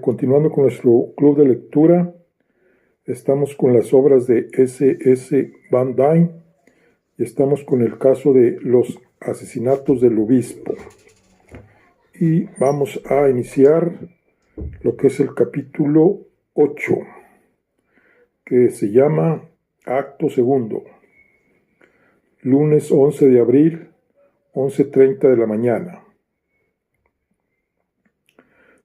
Continuando con nuestro club de lectura, estamos con las obras de S. Van Dyne y estamos con el caso de los asesinatos del obispo. Y vamos a iniciar lo que es el capítulo 8, que se llama Acto Segundo. Lunes 11 de abril, 11:30 de la mañana.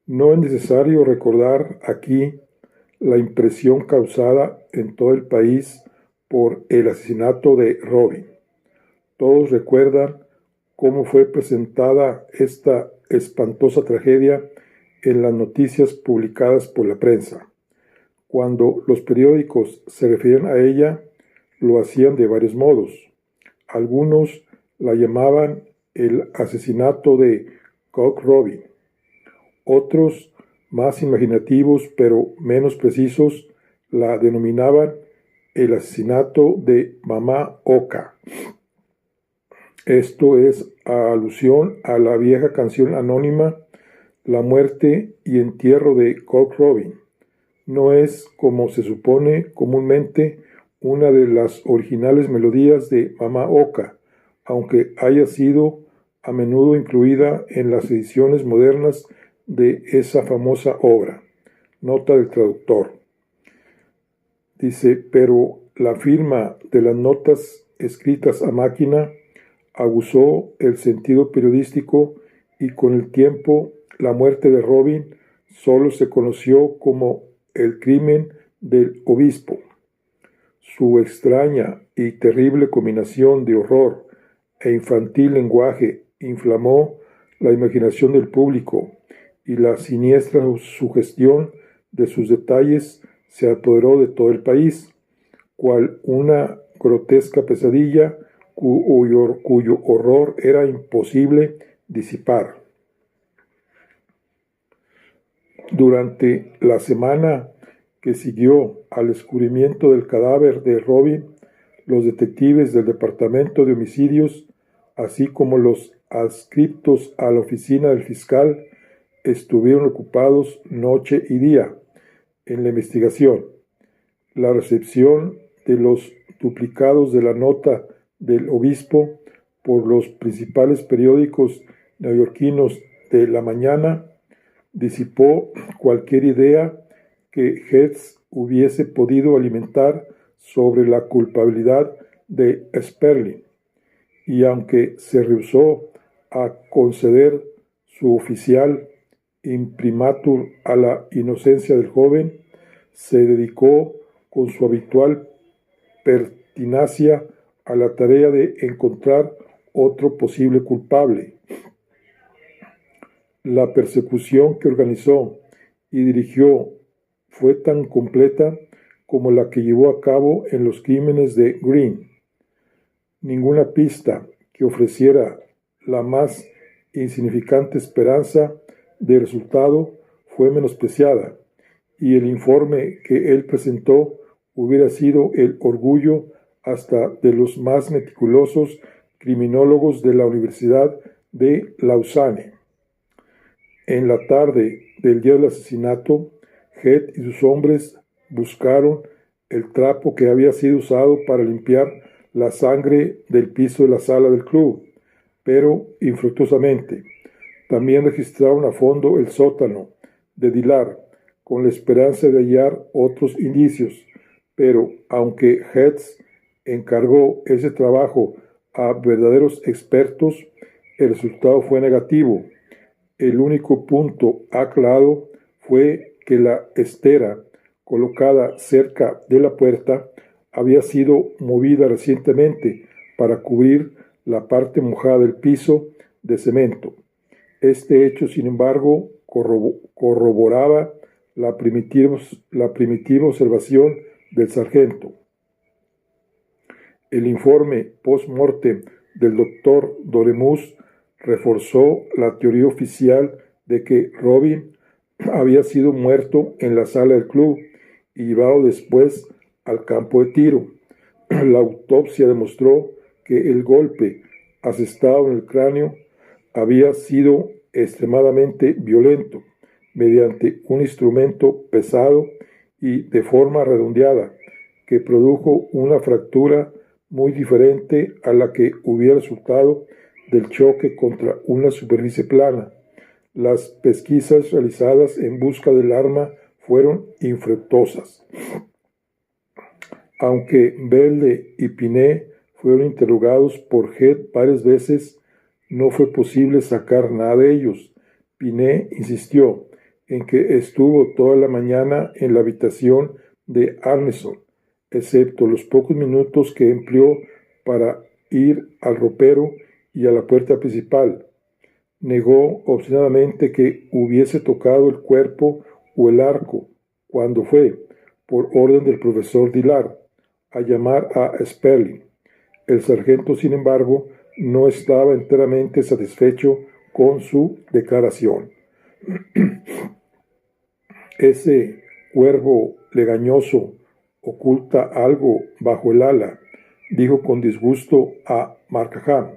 No es necesario recordar aquí la impresión causada en todo el país por el asesinato de Robin. Todos recuerdan cómo fue presentada esta espantosa tragedia en las noticias publicadas por la prensa. Cuando los periódicos se refieren a ella, lo hacían de varios modos. Algunos la llamaban el asesinato de Cock Robin. Otros, más imaginativos pero menos precisos, la denominaban el asesinato de Mamá Oka. Esto es alusión a la vieja canción anónima La muerte y entierro de Cock Robin. No es, como se supone comúnmente, una de las originales melodías de Mamá Oka, aunque haya sido a menudo incluida en las ediciones modernas de esa famosa obra. Nota del traductor. Dice, pero la firma de las notas escritas a máquina aguzó el sentido periodístico y con el tiempo la muerte de Robin solo se conoció como el crimen del obispo. Su extraña y terrible combinación de horror e infantil lenguaje inflamó la imaginación del público y la siniestra sugestión de sus detalles se apoderó de todo el país, cual una grotesca pesadilla cuyo horror era imposible disipar. Durante la semana que siguió al descubrimiento del cadáver de Robin, los detectives del Departamento de Homicidios, así como los adscriptos a la oficina del fiscal, estuvieron ocupados noche y día en la investigación. La recepción de los duplicados de la nota del obispo por los principales periódicos neoyorquinos de la mañana disipó cualquier idea que Hertz hubiese podido alimentar sobre la culpabilidad de Sperling, y aunque se rehusó a conceder su oficial imprimatur a la inocencia del joven, se dedicó con su habitual pertinacia a la tarea de encontrar otro posible culpable. La persecución que organizó y dirigió fue tan completa como la que llevó a cabo en los crímenes de Green. Ninguna pista que ofreciera la más insignificante esperanza de resultado fue menospreciada, y el informe que él presentó hubiera sido el orgullo hasta de los más meticulosos criminólogos de la Universidad de Lausanne. En la tarde del día del asesinato, Head y sus hombres buscaron el trapo que había sido usado para limpiar la sangre del piso de la sala del club, pero infructuosamente. También registraron a fondo el sótano de Dilar, con la esperanza de hallar otros indicios, pero aunque Hertz encargó ese trabajo a verdaderos expertos, el resultado fue negativo. El único punto aclarado fue que la estera colocada cerca de la puerta había sido movida recientemente para cubrir la parte mojada del piso de cemento. Este hecho, sin embargo, corroboraba la primitiva observación del sargento. El informe post-mortem del doctor Doremus reforzó la teoría oficial de que Robin había sido muerto en la sala del club y llevado después al campo de tiro. La autopsia demostró que el golpe asestado en el cráneo había sido extremadamente violento, mediante un instrumento pesado y de forma redondeada, que produjo una fractura muy diferente a la que hubiera resultado del choque contra una superficie plana. Las pesquisas realizadas en busca del arma fueron infructuosas. Aunque Belle y Pinet fueron interrogados por Head varias veces, no fue posible sacar nada de ellos. Pinet insistió en que estuvo toda la mañana en la habitación de Arneson, excepto los pocos minutos que empleó para ir al ropero y a la puerta principal. Negó obstinadamente que hubiese tocado el cuerpo o el arco cuando fue, por orden del profesor Dillard, a llamar a Sperling. El sargento, sin embargo, no estaba enteramente satisfecho con su declaración. Ese cuervo legañoso oculta algo bajo el ala, dijo con disgusto a Markham.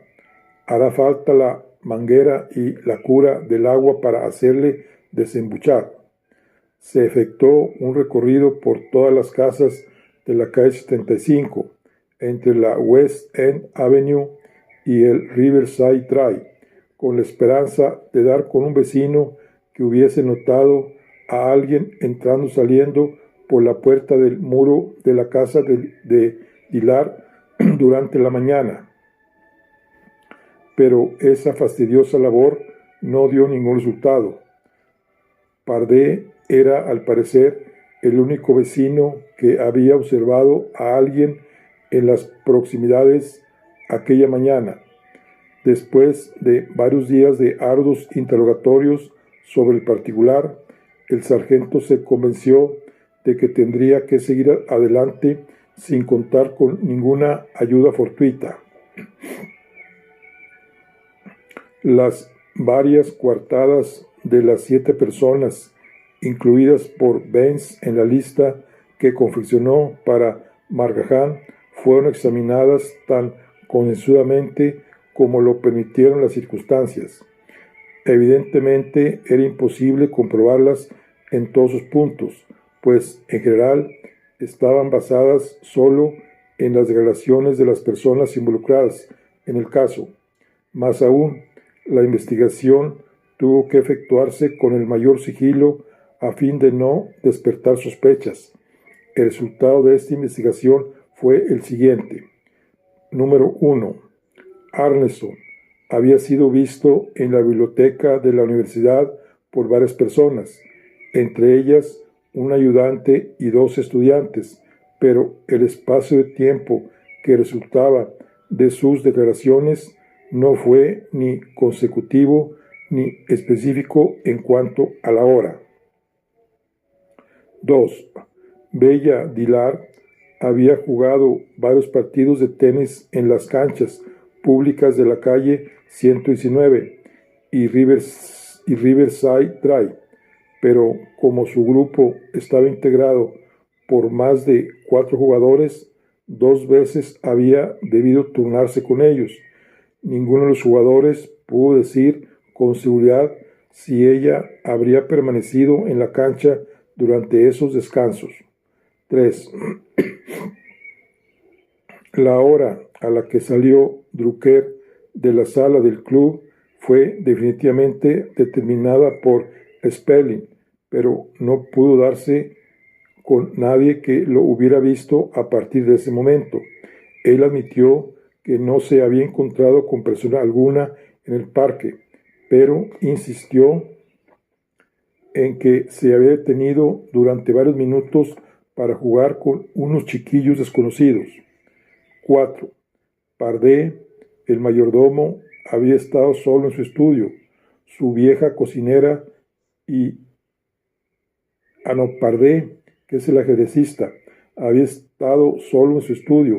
Hará falta la manguera y la cura del agua para hacerle desembuchar. Se efectuó un recorrido por todas las casas de la calle 75, entre la West End Avenue y el Riverside Drive, con la esperanza de dar con un vecino que hubiese notado a alguien entrando o saliendo por la puerta del muro de la casa de Dillard durante la mañana. Pero esa fastidiosa labor no dio ningún resultado. Pardet era, al parecer, el único vecino que había observado a alguien en las proximidades aquella mañana. Después de varios días de arduos interrogatorios sobre el particular, el sargento se convenció de que tendría que seguir adelante sin contar con ninguna ayuda fortuita. Las varias coartadas de las 7 personas, incluidas por Benz en la lista que confeccionó para Markham, fueron examinadas tan concienzudamente como lo permitieron las circunstancias. Evidentemente era imposible comprobarlas en todos sus puntos, pues en general estaban basadas solo en las declaraciones de las personas involucradas en el caso. Más aún, la investigación tuvo que efectuarse con el mayor sigilo a fin de no despertar sospechas. El resultado de esta investigación fue el siguiente. Número 1. Arneson había sido visto en la biblioteca de la universidad por varias personas, entre ellas un ayudante y 2 estudiantes, pero el espacio de tiempo que resultaba de sus declaraciones no fue ni consecutivo ni específico en cuanto a la hora. 2. Bella Dillard había jugado varios partidos de tenis en las canchas públicas de la calle 119 y Riverside Drive, pero como su grupo estaba integrado por más de 4 jugadores, 2 veces había debido turnarse con ellos. Ninguno de los jugadores pudo decir con seguridad si ella habría permanecido en la cancha durante esos descansos. 3. La hora a la que salió Drucker de la sala del club fue definitivamente determinada por Sperling, pero no pudo darse con nadie que lo hubiera visto a partir de ese momento. Él admitió que no se había encontrado con persona alguna en el parque, pero insistió en que se había detenido durante varios minutos para jugar con unos chiquillos desconocidos. 4. Pardet, el mayordomo, había estado solo en su estudio. Su vieja cocinera y Pardet, que es el ajedrecista, había estado solo en su estudio.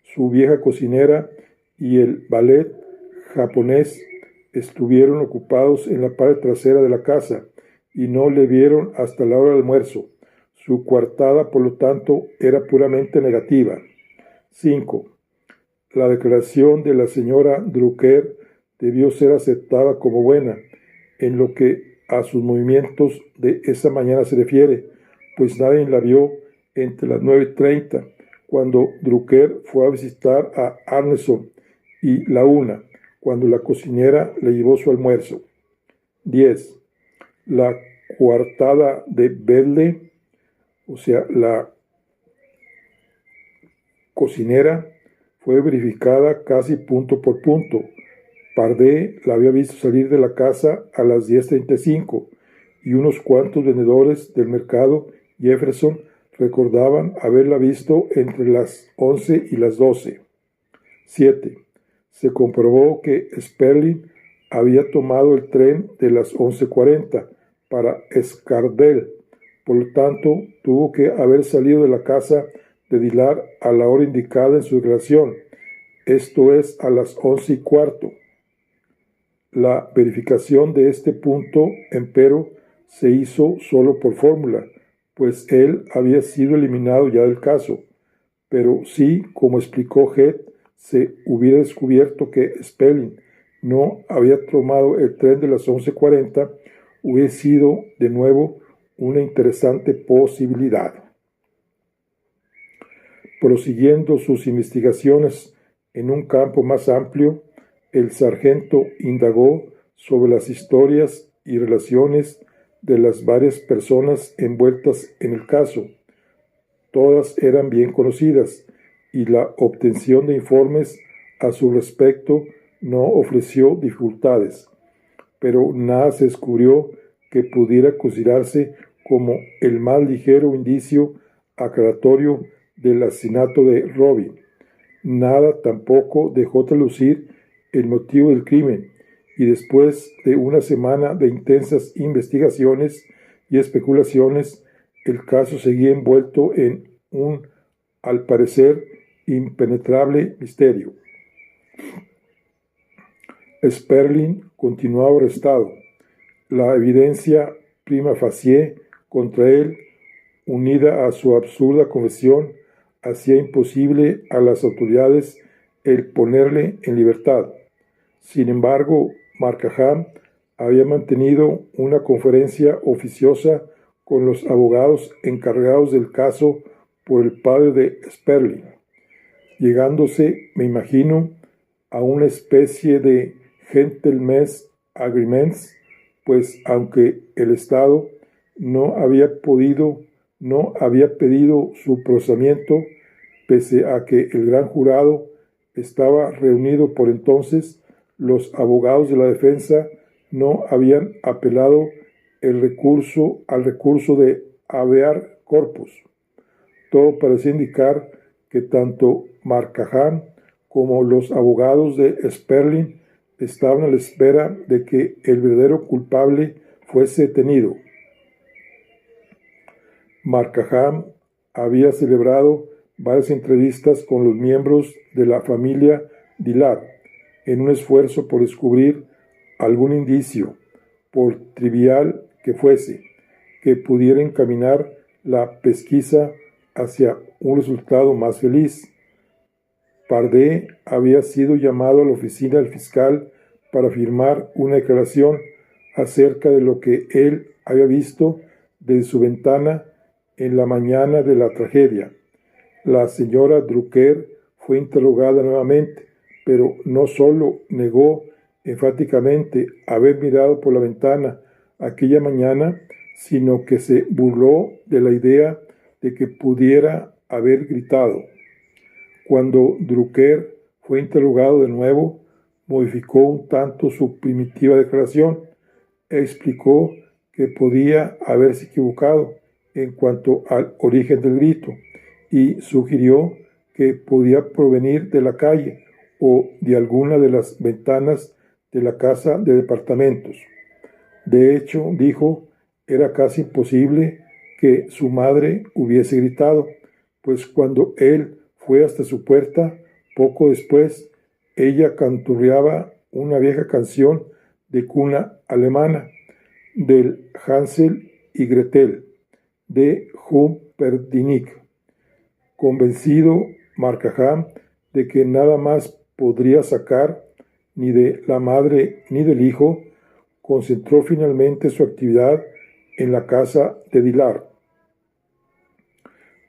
Su vieja cocinera y el ballet japonés estuvieron ocupados en la parte trasera de la casa y no le vieron hasta la hora del almuerzo. Su coartada, por lo tanto, era puramente negativa. 5. La declaración de la señora Drucker debió ser aceptada como buena, en lo que a sus movimientos de esa mañana se refiere, pues nadie la vio entre las 9:30, cuando Drucker fue a visitar a Arneson, y la 1, cuando la cocinera le llevó su almuerzo. 10. La coartada de Bedle, o sea, la cocinera, fue verificada casi punto por punto. Pardee la había visto salir de la casa a las 10:35 y unos cuantos vendedores del mercado Jefferson recordaban haberla visto entre las 11 y las 12. 7. Se comprobó que Sperling había tomado el tren de las 11:40 para Scarsdale, por lo tanto tuvo que haber salido de la casa de Dillard a la hora indicada en su declaración, esto es a las 11:15. La verificación de este punto, empero, se hizo solo por fórmula, pues él había sido eliminado ya del caso, pero si, como explicó Head, se hubiera descubierto que Sperling no había tomado el tren de las 11:40, hubiera sido de nuevo una interesante posibilidad. Prosiguiendo sus investigaciones en un campo más amplio, el sargento indagó sobre las historias y relaciones de las varias personas envueltas en el caso. Todas eran bien conocidas, y la obtención de informes a su respecto no ofreció dificultades, pero nada se descubrió que pudiera considerarse como el más ligero indicio aclaratorio del asesinato de Robin. Nada tampoco dejó traslucir el motivo del crimen, y después de una semana de intensas investigaciones y especulaciones, el caso seguía envuelto en un, al parecer, impenetrable misterio. Sperling continuaba arrestado. La evidencia prima facie contra él, unida a su absurda confesión, hacía imposible a las autoridades el ponerle en libertad. Sin embargo, Markham había mantenido una conferencia oficiosa con los abogados encargados del caso por el padre de Sperling, llegándose, me imagino, a una especie de gentleman's agreements, pues aunque el Estado no había pedido su procesamiento, pese a que el gran jurado estaba reunido por entonces, los abogados de la defensa no habían apelado al recurso de habeas corpus. Todo parecía indicar que tanto Markham como los abogados de Sperling estaban a la espera de que el verdadero culpable fuese detenido. Markham había celebrado varias entrevistas con los miembros de la familia Dillard en un esfuerzo por descubrir algún indicio, por trivial que fuese, que pudiera encaminar la pesquisa hacia un resultado más feliz. Pardee había sido llamado a la oficina del fiscal para firmar una declaración acerca de lo que él había visto desde su ventana en la mañana de la tragedia. La señora Drucker fue interrogada nuevamente, pero no solo negó enfáticamente haber mirado por la ventana aquella mañana, sino que se burló de la idea de que pudiera haber gritado. Cuando Drucker fue interrogado de nuevo, modificó un tanto su primitiva declaración. Explicó que podía haberse equivocado en cuanto al origen del grito y sugirió que podía provenir de la calle o de alguna de las ventanas de la casa de departamentos. De hecho, dijo, era casi imposible que su madre hubiese gritado, pues cuando él fue hasta su puerta, poco después, ella canturreaba una vieja canción de cuna alemana, del Hansel y Gretel, de Humperdinck. Convencido Markham de que nada más podría sacar ni de la madre ni del hijo, concentró finalmente su actividad en la casa de Dillard.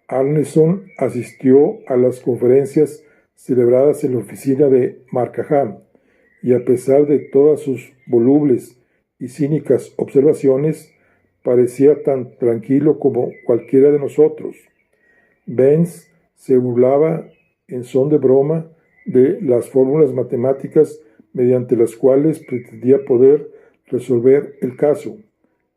Arneson asistió a las conferencias celebradas en la oficina de Markham, y a pesar de todas sus volubles y cínicas observaciones, parecía tan tranquilo como cualquiera de nosotros. Baines se burlaba en son de broma de las fórmulas matemáticas mediante las cuales pretendía poder resolver el caso,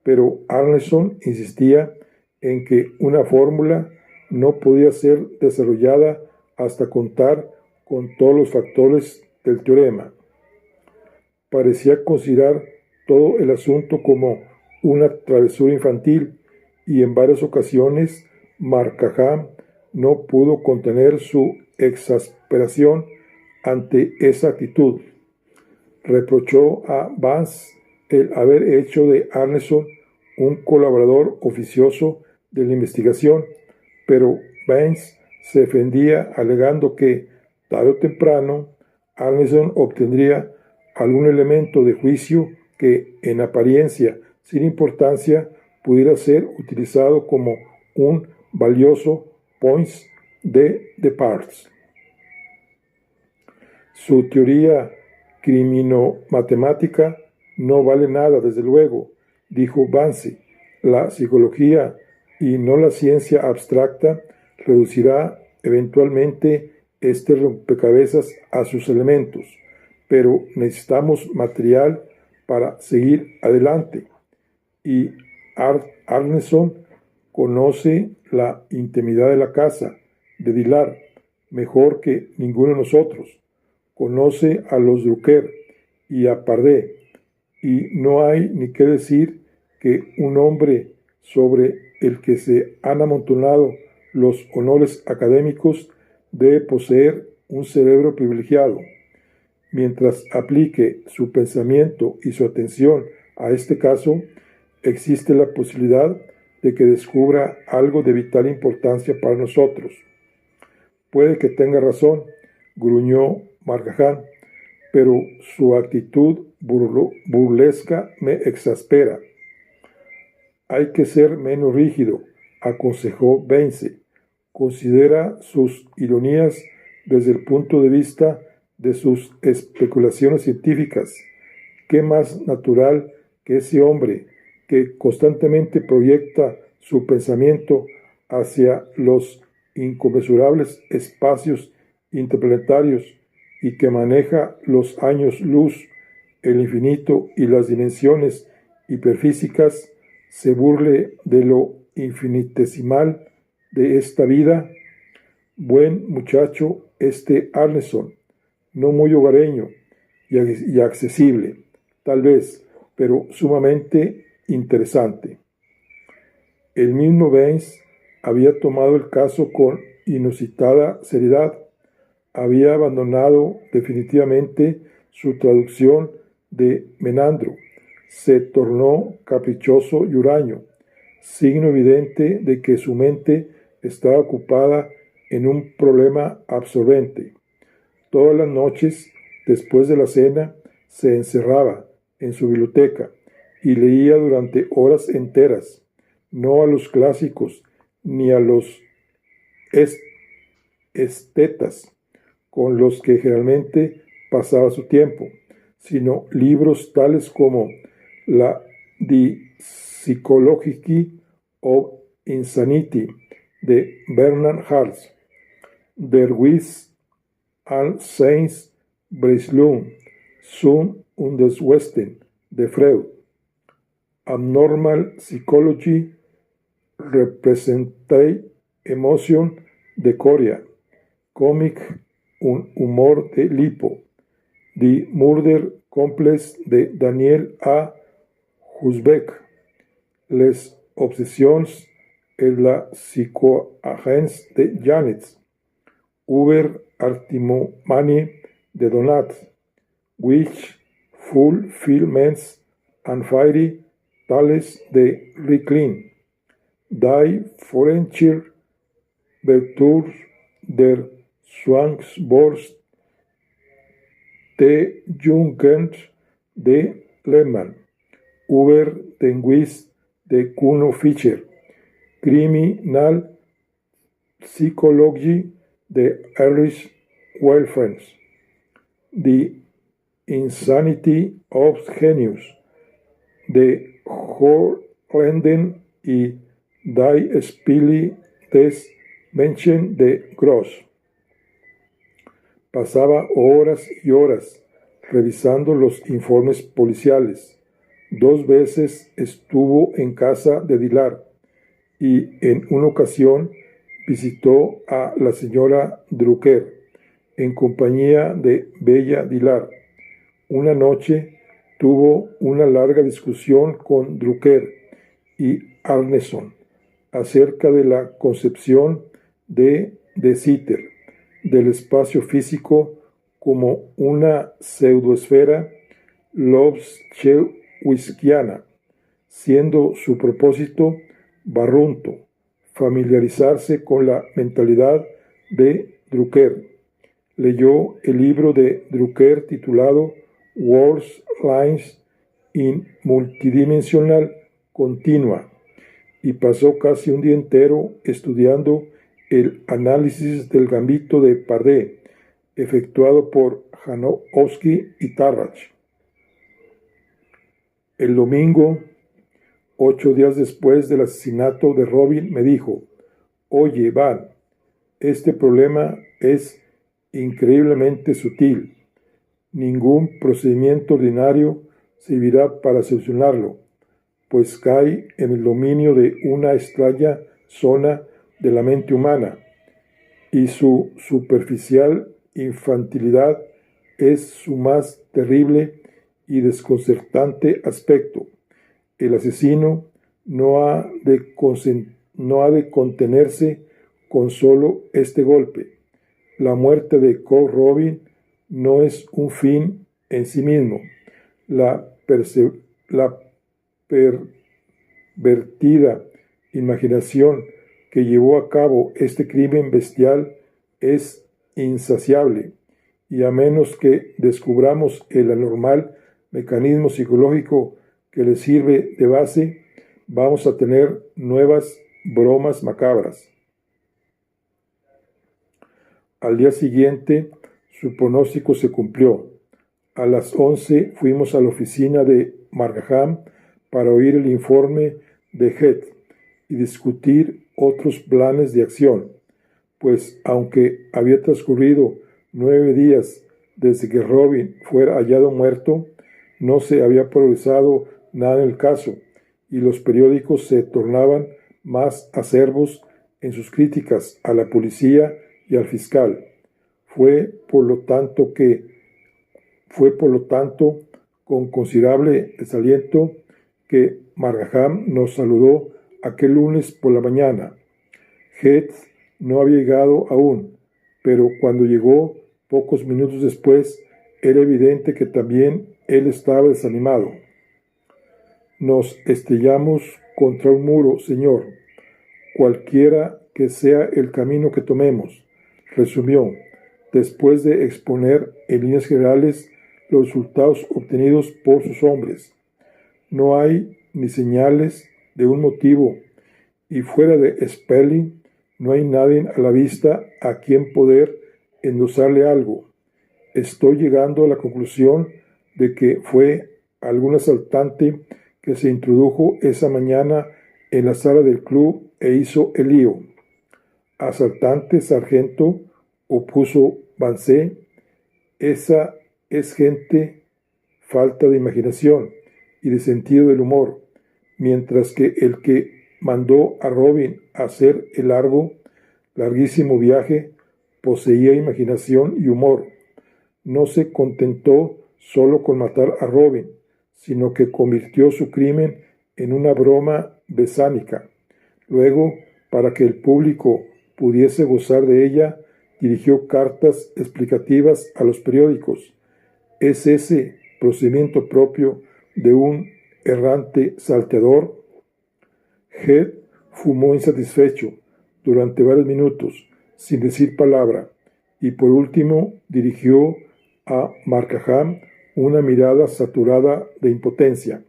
pero Arneson insistía en que una fórmula no podía ser desarrollada hasta contar con todos los factores del teorema. Parecía considerar todo el asunto como una travesura infantil, y en varias ocasiones Markham no pudo contener su exasperación ante esa actitud. Reprochó a Vance el haber hecho de Arneson un colaborador oficioso de la investigación, pero Baines se defendía alegando que, tarde o temprano, Arneson obtendría algún elemento de juicio que, en apariencia sin importancia, pudiera ser utilizado como un valioso point de departure. Su teoría crimino-matemática no vale nada, desde luego, dijo Vance. La psicología, y no la ciencia abstracta, reducirá eventualmente este rompecabezas a sus elementos, pero necesitamos material para seguir adelante. Y Arneson conoce la intimidad de la casa de Dillard mejor que ninguno de nosotros. Conoce a los Drucker y a Pardee, y no hay ni qué decir que un hombre sobre el que se han amontonado los honores académicos debe poseer un cerebro privilegiado. Mientras aplique su pensamiento y su atención a este caso, existe la posibilidad de que descubra algo de vital importancia para nosotros. Puede que tenga razón, gruñó Markham, pero su actitud burlesca me exaspera. Hay que ser menos rígido, aconsejó Baines. Considera sus ironías desde el punto de vista de sus especulaciones científicas. ¿Qué más natural que ese hombre que constantemente proyecta su pensamiento hacia los inconmensurables espacios interplanetarios y que maneja los años luz, el infinito y las dimensiones hiperfísicas, se burle de lo infinitesimal de esta vida? Buen muchacho este Arneson, no muy hogareño y accesible, tal vez, pero sumamente interesante. El mismo Baines había tomado el caso con inusitada seriedad. Había abandonado definitivamente su traducción de Menandro. Se tornó caprichoso y huraño, signo evidente de que su mente estaba ocupada en un problema absorbente. Todas las noches, después de la cena, se encerraba en su biblioteca y leía durante horas enteras, no a los clásicos ni a los estetas con los que generalmente pasaba su tiempo, sino libros tales como la Die Psychologie of Insanity de Bernard Hals, Der Witz und seine Bereislung zum und des Westen de Freud, Abnormal Psychology Representate Emotion de Coria, Comic und Humor de Lipo, Die Murder Complex de Daniel A. Husbeck, Les Obsessions et la Psychoagence de Janet, Uber Artimomanie de Donat, Which Fulfillments and Fiery Tales de Ricklin, Die Forenscher Virtue der Zwangsborst de Jugend de Lehmann, über den Witz de Kuno Fischer, Criminal Psychology de Erich Wolfens, The Insanity of Genius de Holden y Die Spiele des Menschen de Gross. Pasaba horas y horas revisando los informes policiales. 2 veces estuvo en casa de Dillard y en una ocasión visitó a la señora Drucker en compañía de Bella Dillard. Una noche tuvo una larga discusión con Drucker y Arneson acerca de la concepción de Sitter del espacio físico como una pseudoesfera lobshewiskiana, siendo su propósito barrunto, familiarizarse con la mentalidad de Drucker. Leyó el libro de Drucker titulado Words Lines in Multidimensional Continua y pasó casi un día entero estudiando el análisis del gambito de Pardee, efectuado por Janowski y Tarrach. El domingo, 8 días después del asesinato de Robin, me dijo: «Oye, Van, este problema es increíblemente sutil. Ningún procedimiento ordinario servirá para solucionarlo, pues cae en el dominio de una extraña zona de la mente humana, y su superficial infantilidad es su más terrible y desconcertante aspecto. El asesino no ha de contenerse con solo este golpe. La muerte de Colt Robin no es un fin en sí mismo. La pervertida imaginación que llevó a cabo este crimen bestial es insaciable, y a menos que descubramos el anormal mecanismo psicológico que le sirve de base, vamos a tener nuevas bromas macabras». Al día siguiente, su pronóstico se cumplió. A las 11 fuimos a la oficina de Markham para oír el informe de Heath y discutir otros planes de acción, pues aunque había transcurrido 9 días desde que Robin fuera hallado muerto, no se había progresado nada en el caso, y los periódicos se tornaban más acerbos en sus críticas a la policía y al fiscal. Fue por lo tanto con considerable desaliento que Markham nos saludó aquel lunes por la mañana. Heath no había llegado aún, pero cuando llegó, pocos minutos después, era evidente que también él estaba desanimado. «Nos estrellamos contra un muro, señor, cualquiera que sea el camino que tomemos», resumió, después de exponer en líneas generales los resultados obtenidos por sus hombres. «No hay ni señales de un motivo, y fuera de Spelling no hay nadie a la vista a quien poder endosarle algo. Estoy llegando a la conclusión de que fue algún asaltante que se introdujo esa mañana en la sala del club e hizo el lío». «¿Asaltante, sargento?», opuso Vance. «Esa es gente falta de imaginación y de sentido del humor, mientras que el que mandó a Robin a hacer el larguísimo viaje poseía imaginación y humor. No se contentó solo con matar a Robin, sino que convirtió su crimen en una broma besánica. Luego, para que el público pudiese gozar de ella, dirigió cartas explicativas a los periódicos. ¿Es ese procedimiento propio de un errante salteador?» Heath fumó insatisfecho durante varios minutos, sin decir palabra, y por último dirigió a Markham una mirada saturada de impotencia.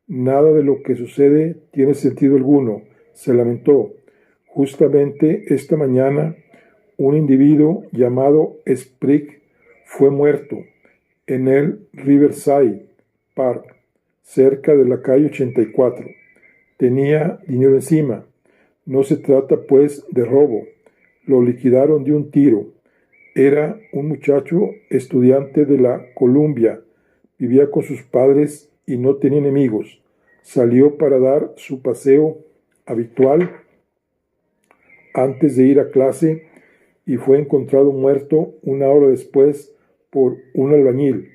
Nada de lo que sucede tiene sentido alguno, se lamentó. Justamente esta mañana, un individuo llamado Sprague fue muerto en el Riverside Park, cerca de la calle 84. Tenía dinero encima. No se trata, pues, de robo. Lo liquidaron de un tiro. Era un muchacho estudiante de la Columbia. Vivía con sus padres y no tenía enemigos. Salió para dar su paseo habitual antes de ir a clase y fue encontrado muerto una hora después por un albañil,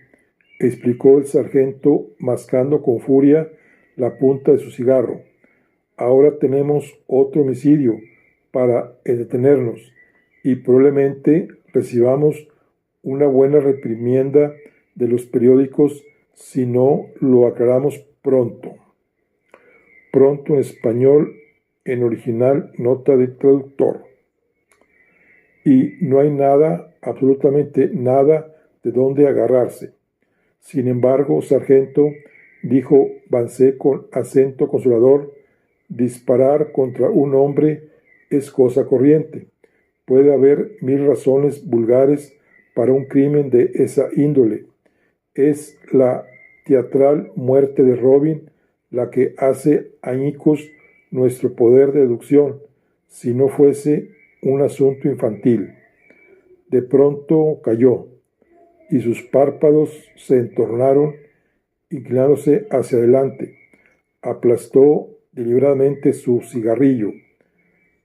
explicó el sargento mascando con furia la punta de su cigarro. Ahora tenemos otro homicidio para entretenernos y probablemente recibamos una buena reprimenda de los periódicos si no lo aclaramos pronto. Pronto en español, en original, nota del traductor. Y no hay nada, absolutamente nada, de dónde agarrarse. Sin embargo, sargento, dijo Vance con acento consolador, disparar contra un hombre es cosa corriente. Puede haber 1000 razones vulgares para un crimen de esa índole. Es la teatral muerte de Robin la que hace añicos nuestro poder de deducción, si no fuese un asunto infantil. De pronto cayó, y sus párpados se entornaron, inclinándose hacia adelante. Aplastó deliberadamente su cigarrillo.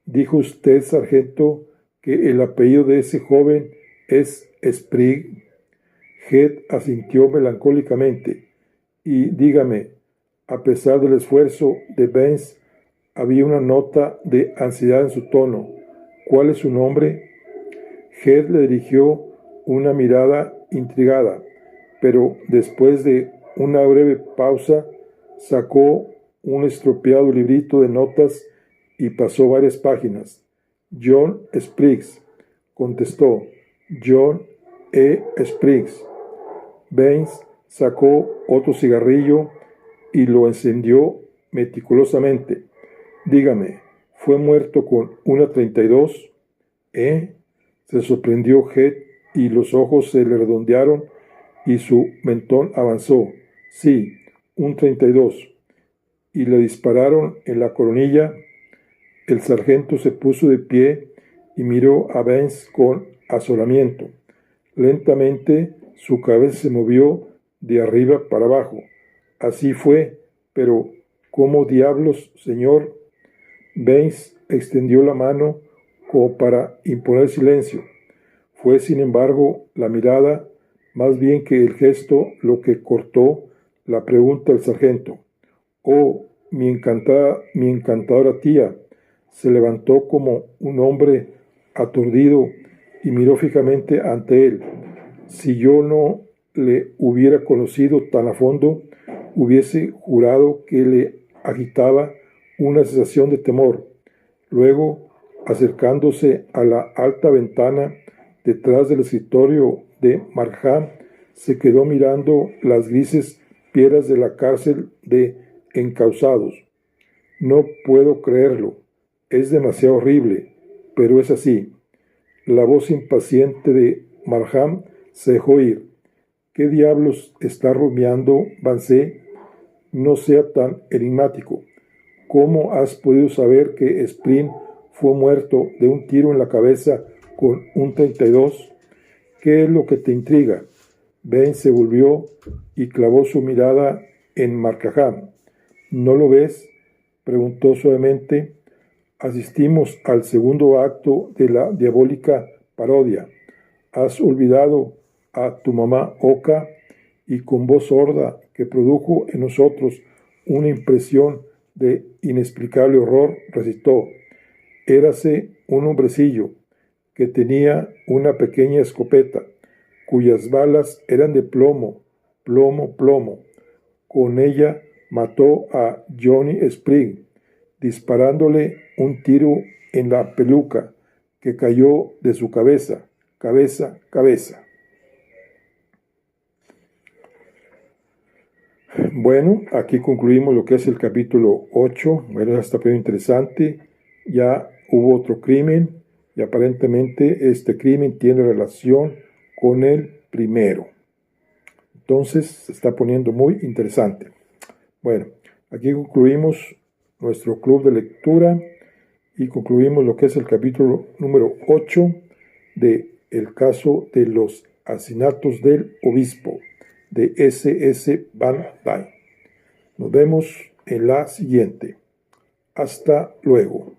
¿Dijo usted, sargento, que el apellido de ese joven es Sprague? Head asintió melancólicamente. Y dígame, a pesar del esfuerzo de Vance, había una nota de ansiedad en su tono. ¿Cuál es su nombre? Head le dirigió una mirada intrigada, pero después de una breve pausa, sacó un estropeado librito de notas y pasó varias páginas. John Spriggs, contestó. John E. Spriggs. Vance sacó otro cigarrillo y lo encendió meticulosamente. Dígame, ¿fue muerto con una 32? ¿Eh? Se sorprendió Head y los ojos se le redondearon y su mentón avanzó. Sí, un 32. Y le dispararon en la coronilla. El sargento se puso de pie y miró a Vance con asolamiento. Lentamente su cabeza se movió de arriba para abajo. Así fue, pero ¿cómo diablos, señor? Vance extendió la mano como para imponer silencio. Fue, sin embargo, la mirada, más bien que el gesto, lo que cortó la pregunta del sargento. Oh, mi encantadora tía. Se levantó como un hombre aturdido y miró fijamente ante él. Si yo no le hubiera conocido tan a fondo, hubiese jurado que le agitaba una sensación de temor. Luego, acercándose a la alta ventana detrás del escritorio de Markham, se quedó mirando las grises piedras de la cárcel de encausados. No puedo creerlo. Es demasiado horrible, pero es así. La voz impaciente de Markham se dejó oír. ¿Qué diablos está rumiando, Vance? No sea tan enigmático. ¿Cómo has podido saber que Spring fue muerto de un tiro en la cabeza con un 32? ¿Qué es lo que te intriga? Ben se volvió y clavó su mirada en Markham. ¿No lo ves?, preguntó suavemente. Asistimos al segundo acto de la diabólica parodia. ¿Has olvidado a tu mamá Oka? Y con voz sorda que produjo en nosotros una impresión de inexplicable horror, recitó. Érase un hombrecillo que tenía una pequeña escopeta, cuyas balas eran de plomo, plomo, plomo. Con ella mató a Johnny Spring, disparándole un tiro en la peluca que cayó de su cabeza, cabeza. Bueno, aquí concluimos lo que es el capítulo 8. Bueno, ya está bien interesante. Ya hubo otro crimen y aparentemente este crimen tiene relación con el primero. Entonces se está poniendo muy interesante. Bueno, aquí concluimos nuestro club de lectura y concluimos lo que es el capítulo número 8 de el caso de los asesinatos del obispo de S.S. Van Dyne. Nos vemos en la siguiente. Hasta luego.